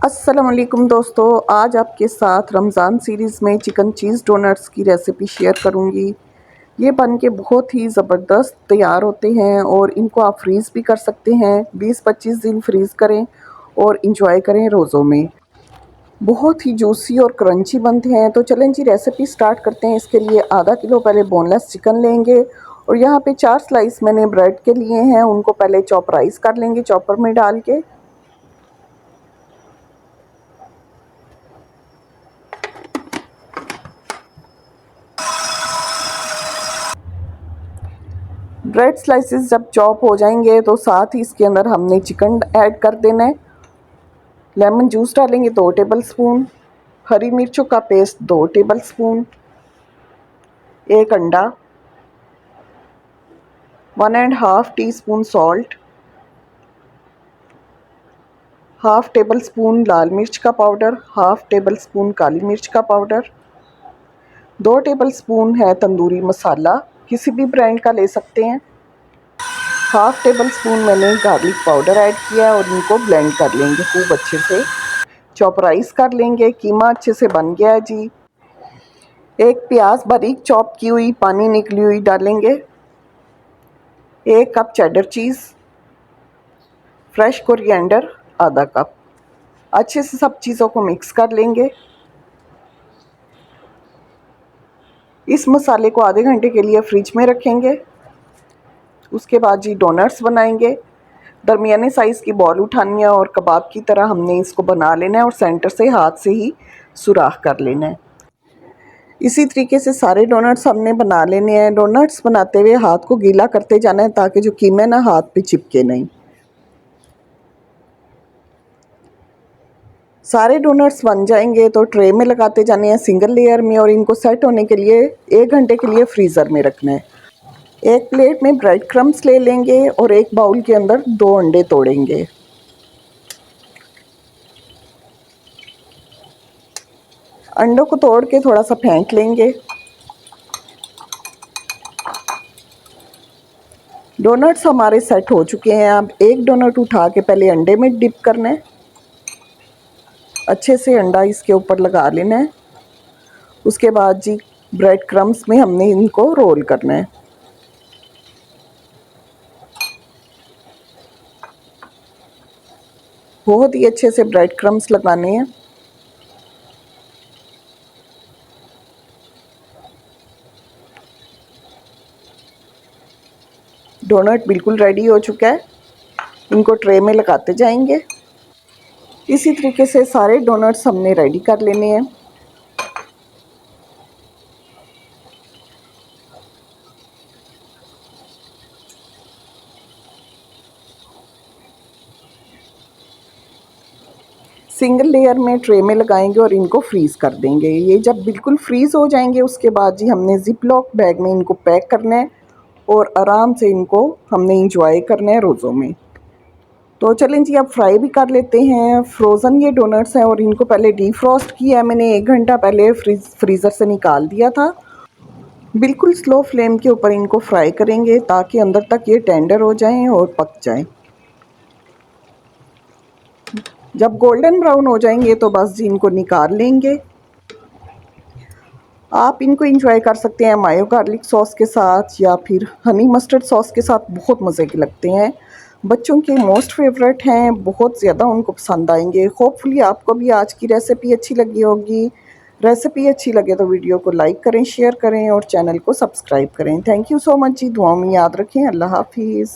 अस्सलाम वालेकुम दोस्तों, आज आपके साथ रमज़ान सीरीज़ में चिकन चीज़ डोनट्स की रेसिपी शेयर करूंगी। ये बन के बहुत ही ज़बरदस्त तैयार होते हैं और इनको आप फ्रीज़ भी कर सकते हैं। 20-25 दिन फ्रीज़ करें और इंजॉय करें रोज़ों में। बहुत ही जूसी और क्रंची बनते हैं। तो चलें जी रेसिपी स्टार्ट करते हैं। इसके लिए आधा किलो पहले बोनलेस चिकन लेंगे और यहाँ पे 4 स्लाइस मैंने ब्रेड के लिए हैं, उनको पहले चॉपराइज़ कर लेंगे चॉपर में डाल के। ब्रेड स्लाइसेस जब चॉप हो जाएंगे तो साथ ही इसके अंदर हमने चिकन ऐड कर देना है। लेमन जूस डालेंगे 2 टेबलस्पून, हरी मिर्चों का पेस्ट 2 टेबलस्पून, 1 अंडा, 1.5 teaspoon salt, half tablespoon लाल मिर्च का पाउडर, हाफ टेबल स्पून काली मिर्च का पाउडर, 2 टेबलस्पून है तंदूरी मसाला, किसी भी ब्रांड का ले सकते हैं। हाफ टेबल स्पून मैंने गार्लिक पाउडर ऐड किया और इनको ब्लेंड कर लेंगे खूब अच्छे से। चॉपराइज कर लेंगे। कीमा अच्छे से बन गया है जी। एक प्याज बारीक चॉप की हुई पानी निकली हुई डालेंगे, 1 कप चेडर चीज़, फ्रेश कोरिएंडर आधा कप। अच्छे से सब चीज़ों को मिक्स कर लेंगे। इस मसाले को आधे घंटे के लिए फ्रिज में रखेंगे। उसके बाद जी डोनट्स बनाएंगे। दरमियाने साइज़ की बॉल उठानी है और कबाब की तरह हमने इसको बना लेना है और सेंटर से हाथ से ही सुराख कर लेना है। इसी तरीके से सारे डोनट्स हमने बना लेने हैं। डोनट्स बनाते हुए हाथ को गीला करते जाना है ताकि जो कीमा ना हाथ पे चिपके नहीं। सारे डोनट्स बन जाएंगे तो ट्रे में लगाते जाने हैं सिंगल लेयर में और इनको सेट होने के लिए 1 घंटे के लिए फ्रीज़र में रखना है। एक प्लेट में ब्रेड क्रम्स ले लेंगे और एक बाउल के अंदर 2 अंडे तोड़ेंगे। अंडों को तोड़ के थोड़ा सा फेंट लेंगे। डोनट्स हमारे सेट हो चुके हैं। अब एक डोनट उठा के पहले अंडे में डिप करना है। अच्छे से अंडा इसके ऊपर लगा लेना है। उसके बाद जी ब्रेड क्रम्स में हमने इनको रोल करना है। बहुत ही अच्छे से ब्रेड क्रम्स लगाने हैं। डोनट बिल्कुल रेडी हो चुका है। इनको ट्रे में लगाते जाएंगे। इसी तरीके से सारे डोनट्स हमने रेडी कर लेने हैं। सिंगल लेयर में ट्रे में लगाएंगे और इनको फ्रीज़ कर देंगे। ये जब बिल्कुल फ्रीज़ हो जाएंगे उसके बाद जी हमने ज़िप लॉक बैग में इनको पैक करना है और आराम से इनको हमने इंजॉय करना है रोज़ों में। तो चलें जी अब फ्राई भी कर लेते हैं। फ्रोज़न ये डोनट्स हैं और इनको पहले डीफ्रॉस्ट किया है मैंने, 1 घंटा पहले फ्रीज़र से निकाल दिया था। बिल्कुल स्लो फ्लेम के ऊपर इनको फ्राई करेंगे ताकि अंदर तक ये टेंडर हो जाएं और पक जाएं। जब गोल्डन ब्राउन हो जाएंगे तो बस जी इनको निकाल लेंगे। आप इनको एंजॉय कर सकते हैं मायो गार्लिक सॉस के साथ या फिर हनी मस्टर्ड सॉस के साथ। बहुत मज़े के लगते हैं। बच्चों के मोस्ट फेवरेट हैं, बहुत ज़्यादा उनको पसंद आएंगे। होपफुली आपको भी आज की रेसिपी अच्छी लगी होगी। रेसिपी अच्छी लगे तो वीडियो को लाइक करें, शेयर करें और चैनल को सब्सक्राइब करें। थैंक यू सो मच जी। दुआओं में याद रखें। अल्लाह हाफिज़।